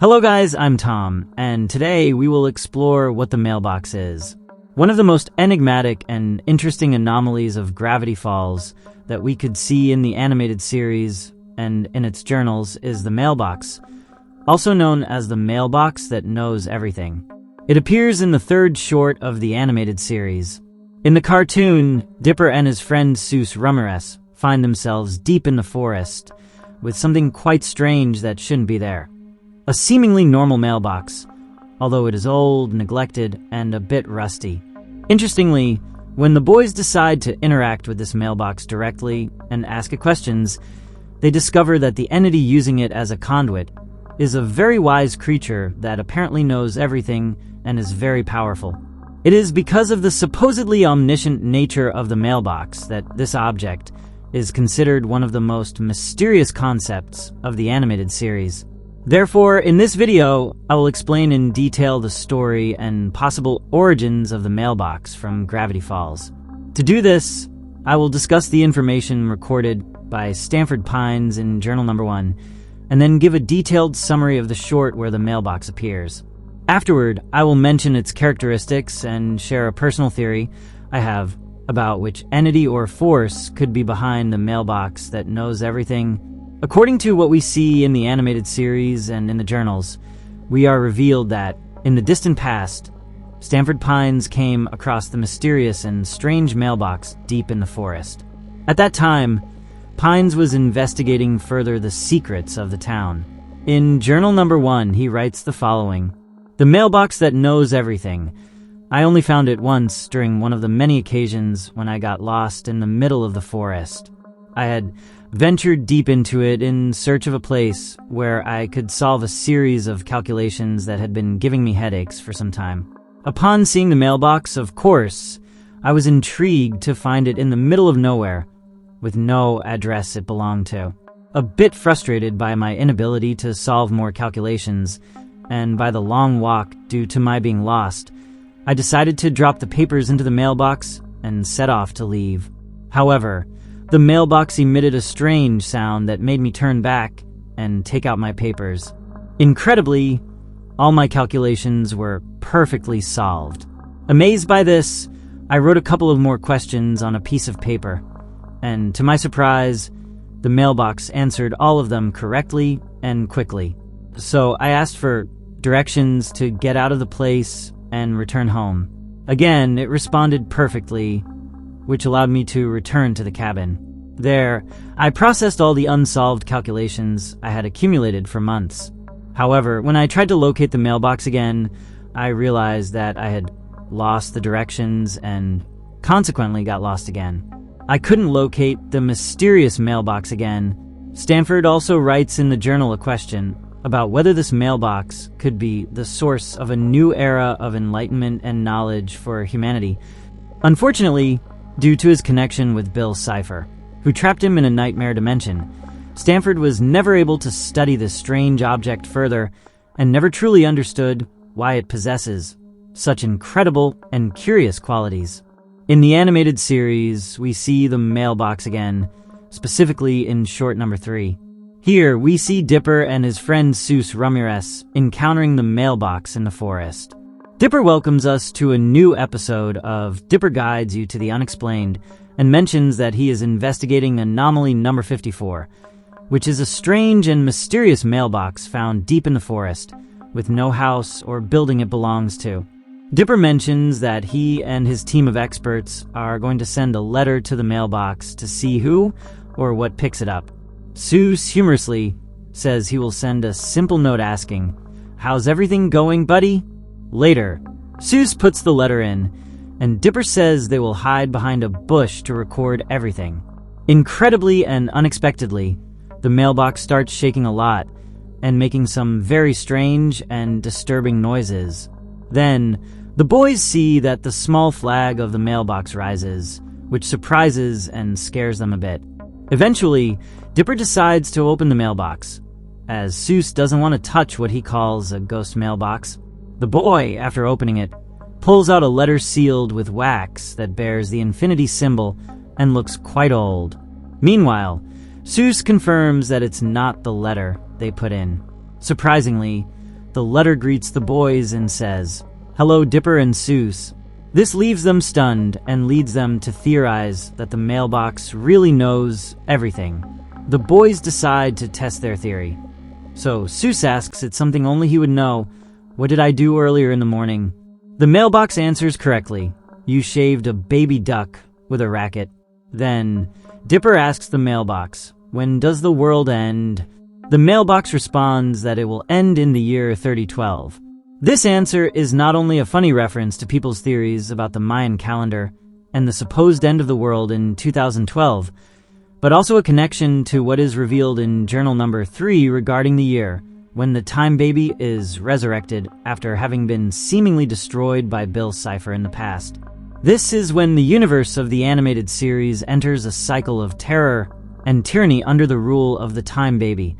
Hello guys, I'm Tom, and today we will explore what the mailbox is. One of the most enigmatic and interesting anomalies of Gravity Falls that we could see in the animated series and in its journals is the mailbox, also known as the mailbox that knows everything. It appears in the third short of the animated series. In the cartoon, Dipper and his friend Soos find themselves deep in the forest with something quite strange that shouldn't be there. A seemingly normal mailbox, although it is old, neglected, and a bit rusty. Interestingly, when the boys decide to interact with this mailbox directly and ask it questions, they discover that the entity using it as a conduit is a very wise creature that apparently knows everything and is very powerful. It is because of the supposedly omniscient nature of the mailbox that this object is considered one of the most mysterious concepts of the animated series. Therefore, in this video, I will explain in detail the story and possible origins of the mailbox from Gravity Falls. To do this, I will discuss the information recorded by Stanford Pines in Journal Number 1, and then give a detailed summary of the short where the mailbox appears. Afterward, I will mention its characteristics and share a personal theory I have about which entity or force could be behind the mailbox that knows everything. According to what we see in the animated series and in the journals, we are revealed that, in the distant past, Stanford Pines came across the mysterious and strange mailbox deep in the forest. At that time, Pines was investigating further the secrets of the town. In Journal Number 1, he writes the following: "The mailbox that knows everything. I only found it once during one of the many occasions when I got lost in the middle of the forest. I had ventured deep into it in search of a place where I could solve a series of calculations that had been giving me headaches for some time. Upon seeing the mailbox, of course, I was intrigued to find it in the middle of nowhere, with no address it belonged to. A bit frustrated by my inability to solve more calculations, and by the long walk due to my being lost, I decided to drop the papers into the mailbox and set off to leave. However, the mailbox emitted a strange sound that made me turn back and take out my papers. Incredibly, all my calculations were perfectly solved. Amazed by this, I wrote a couple of more questions on a piece of paper, and to my surprise, the mailbox answered all of them correctly and quickly. So I asked for directions to get out of the place and return home. Again, it responded perfectly, which allowed me to return to the cabin. There, I processed all the unsolved calculations I had accumulated for months. However, when I tried to locate the mailbox again, I realized that I had lost the directions and consequently got lost again. I couldn't locate the mysterious mailbox again. Stanford also writes in the journal a question about whether this mailbox could be the source of a new era of enlightenment and knowledge for humanity. Unfortunately, due to his connection with Bill Cipher, who trapped him in a nightmare dimension, Stanford was never able to study this strange object further and never truly understood why it possesses such incredible and curious qualities. In the animated series, we see the mailbox again, specifically in short number 3. Here, we see Dipper and his friend Soos encountering the mailbox in the forest. Dipper welcomes us to a new episode of Dipper Guides You to the Unexplained and mentions that he is investigating anomaly number 54, which is a strange and mysterious mailbox found deep in the forest, with no house or building it belongs to. Dipper mentions that he and his team of experts are going to send a letter to the mailbox to see who or what picks it up. Soos humorously says he will send a simple note asking, "How's everything going, buddy?" Later, Soos puts the letter in, and Dipper says they will hide behind a bush to record everything. Incredibly and unexpectedly, the mailbox starts shaking a lot and making some very strange and disturbing noises. Then, the boys see that the small flag of the mailbox rises, which surprises and scares them a bit. Eventually, Dipper decides to open the mailbox, as Soos doesn't want to touch what he calls a ghost mailbox. The boy, after opening it, pulls out a letter sealed with wax that bears the infinity symbol and looks quite old. Meanwhile, Soos confirms that it's not the letter they put in. Surprisingly, the letter greets the boys and says, "Hello, Dipper and Soos." This leaves them stunned and leads them to theorize that the mailbox really knows everything. The boys decide to test their theory. So Soos asks it something only he would know. "What did I do earlier in the morning?" The mailbox answers correctly. "You shaved a baby duck with a racket." Then Dipper asks the mailbox, "When does the world end?" The mailbox responds that it will end in the year 3012. This answer is not only a funny reference to people's theories about the Mayan calendar and the supposed end of the world in 2012, but also a connection to what is revealed in journal number 3 regarding the year, when the time baby is resurrected after having been seemingly destroyed by Bill Cipher in the past. This is when the universe of the animated series enters a cycle of terror and tyranny under the rule of the time baby,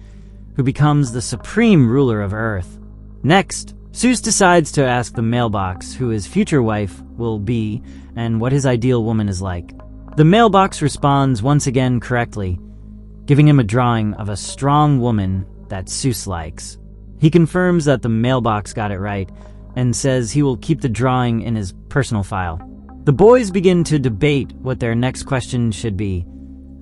who becomes the supreme ruler of Earth. Next, Soos decides to ask the mailbox who his future wife will be and what his ideal woman is like. The mailbox responds once again correctly, giving him a drawing of a strong woman that Soos likes. He confirms that the mailbox got it right and says he will keep the drawing in his personal file. The boys begin to debate what their next question should be,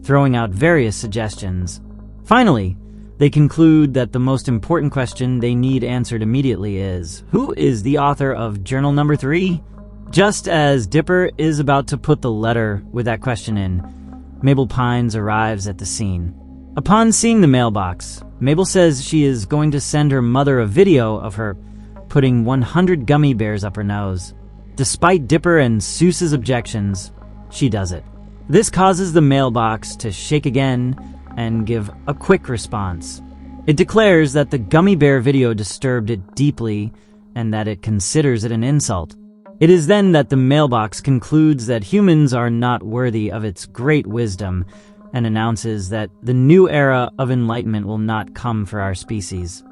throwing out various suggestions. Finally, they conclude that the most important question they need answered immediately is, who is the author of journal number 3? Just as Dipper is about to put the letter with that question in, Mabel Pines arrives at the scene. Upon seeing the mailbox, Mabel says she is going to send her mother a video of her putting 100 gummy bears up her nose. Despite Dipper and Soos's objections, she does it. This causes the mailbox to shake again and give a quick response. It declares that the gummy bear video disturbed it deeply and that it considers it an insult. It is then that the mailbox concludes that humans are not worthy of its great wisdom and announces that the new era of enlightenment will not come for our species.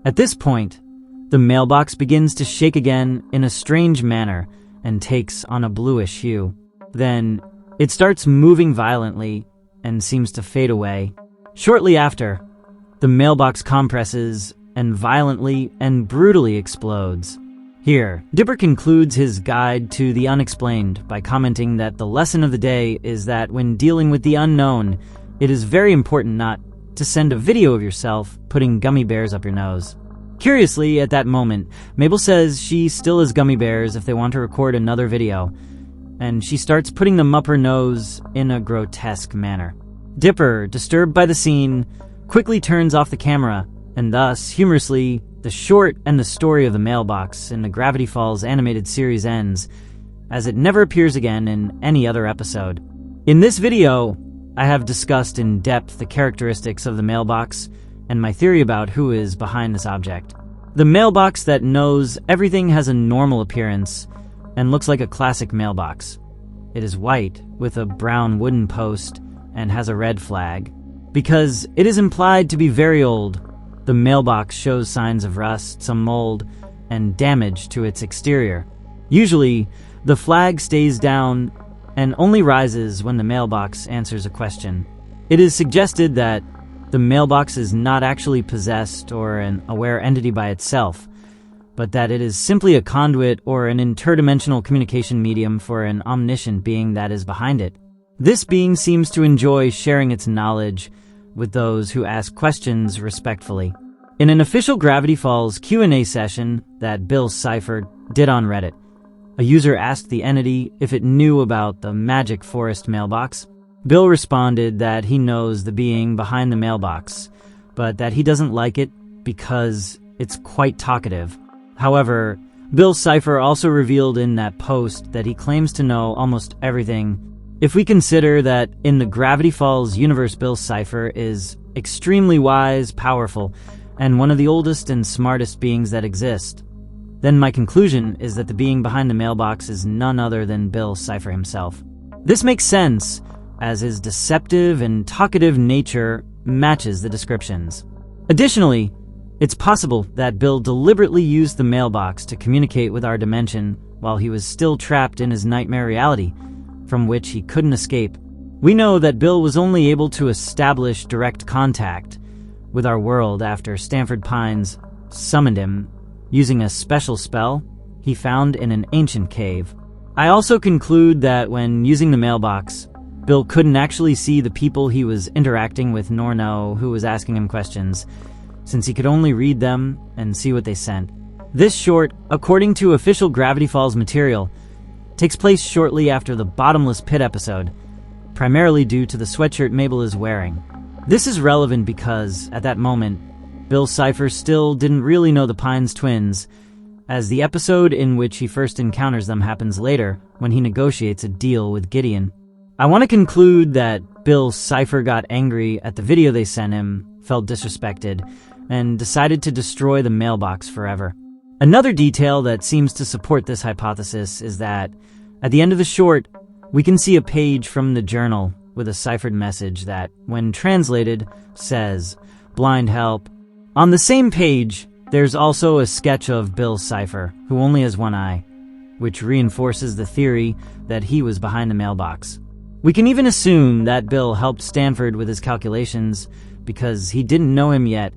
At this point, the mailbox begins to shake again in a strange manner and takes on a bluish hue. Then, it starts moving violently and seems to fade away. Shortly after, the mailbox compresses and violently and brutally explodes. Here, Dipper concludes his guide to the unexplained by commenting that the lesson of the day is that when dealing with the unknown, it is very important not to send a video of yourself putting gummy bears up your nose. Curiously, at that moment, Mabel says she still has gummy bears if they want to record another video, and she starts putting them up her nose in a grotesque manner. Dipper, disturbed by the scene, quickly turns off the camera, and thus, humorously, the short and the story of the mailbox in the Gravity Falls animated series ends, as it never appears again in any other episode. In this video, I have discussed in depth the characteristics of the mailbox and my theory about who is behind this object. The mailbox that knows everything has a normal appearance and looks like a classic mailbox. It is white with a brown wooden post and has a red flag. Because it is implied to be very old, the mailbox shows signs of rust, some mold, and damage to its exterior. Usually, the flag stays down and only rises when the mailbox answers a question. It is suggested that the mailbox is not actually possessed or an aware entity by itself, but that it is simply a conduit or an interdimensional communication medium for an omniscient being that is behind it. This being seems to enjoy sharing its knowledge with those who ask questions respectfully. In an official Gravity Falls Q&A session that Bill Cipher did on Reddit, a user asked the entity if it knew about the Magic Forest mailbox. Bill responded that he knows the being behind the mailbox, but that he doesn't like it because it's quite talkative. However, Bill Cipher also revealed in that post that he claims to know almost everything. If we consider that in the Gravity Falls universe, Bill Cipher is extremely wise, powerful, and one of the oldest and smartest beings that exist, then my conclusion is that the being behind the mailbox is none other than Bill Cipher himself. This makes sense, as his deceptive and talkative nature matches the descriptions. Additionally, it's possible that Bill deliberately used the mailbox to communicate with our dimension while he was still trapped in his nightmare reality, from which he couldn't escape. We know that Bill was only able to establish direct contact with our world after Stanford Pines summoned him using a special spell he found in an ancient cave. I also conclude that when using the mailbox, Bill couldn't actually see the people he was interacting with nor know who was asking him questions, since he could only read them and see what they sent. This short, according to official Gravity Falls material, takes place shortly after the Bottomless Pit episode, primarily due to the sweatshirt Mabel is wearing. This is relevant because, at that moment, Bill Cipher still didn't really know the Pines twins, as the episode in which he first encounters them happens later when he negotiates a deal with Gideon. I want to conclude that Bill Cipher got angry at the video they sent him, felt disrespected, and decided to destroy the mailbox forever. Another detail that seems to support this hypothesis is that, at the end of the short, we can see a page from the journal with a ciphered message that, when translated, says, "Blind help." On the same page, there's also a sketch of Bill Cipher, who only has one eye, which reinforces the theory that he was behind the mailbox. We can even assume that Bill helped Stanford with his calculations because he didn't know him yet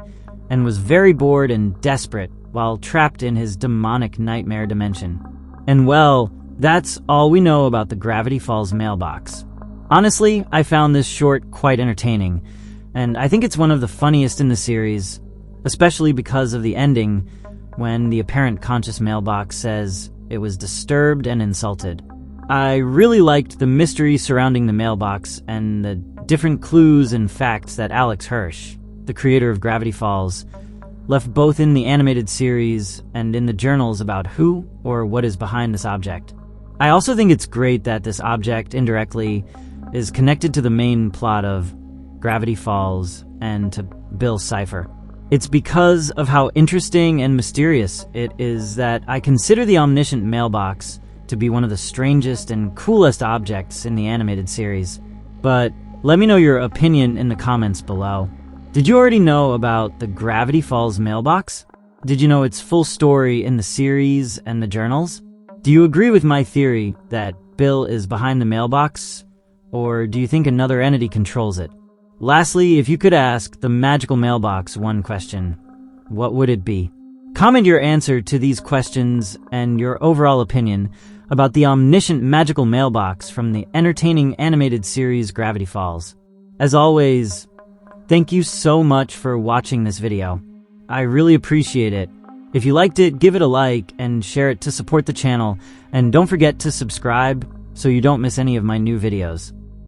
and was very bored and desperate while trapped in his demonic nightmare dimension. And well, that's all we know about the Gravity Falls mailbox. Honestly, I found this short quite entertaining, and I think it's one of the funniest in the series, especially because of the ending when the apparent conscious mailbox says it was disturbed and insulted. I really liked the mystery surrounding the mailbox and the different clues and facts that Alex Hirsch, the creator of Gravity Falls, left both in the animated series and in the journals about who or what is behind this object. I also think it's great that this object indirectly is connected to the main plot of Gravity Falls and to Bill Cipher. It's because of how interesting and mysterious it is that I consider the omniscient mailbox to be one of the strangest and coolest objects in the animated series. But let me know your opinion in the comments below. Did you already know about the Gravity Falls mailbox? Did you know its full story in the series and the journals? Do you agree with my theory that Bill is behind the mailbox, or do you think another entity controls it? Lastly, if you could ask the magical mailbox one question, what would it be? Comment your answer to these questions and your overall opinion about the omniscient magical mailbox from the entertaining animated series Gravity Falls. As always, thank you so much for watching this video. I really appreciate it. If you liked it, give it a like and share it to support the channel, and don't forget to subscribe so you don't miss any of my new videos.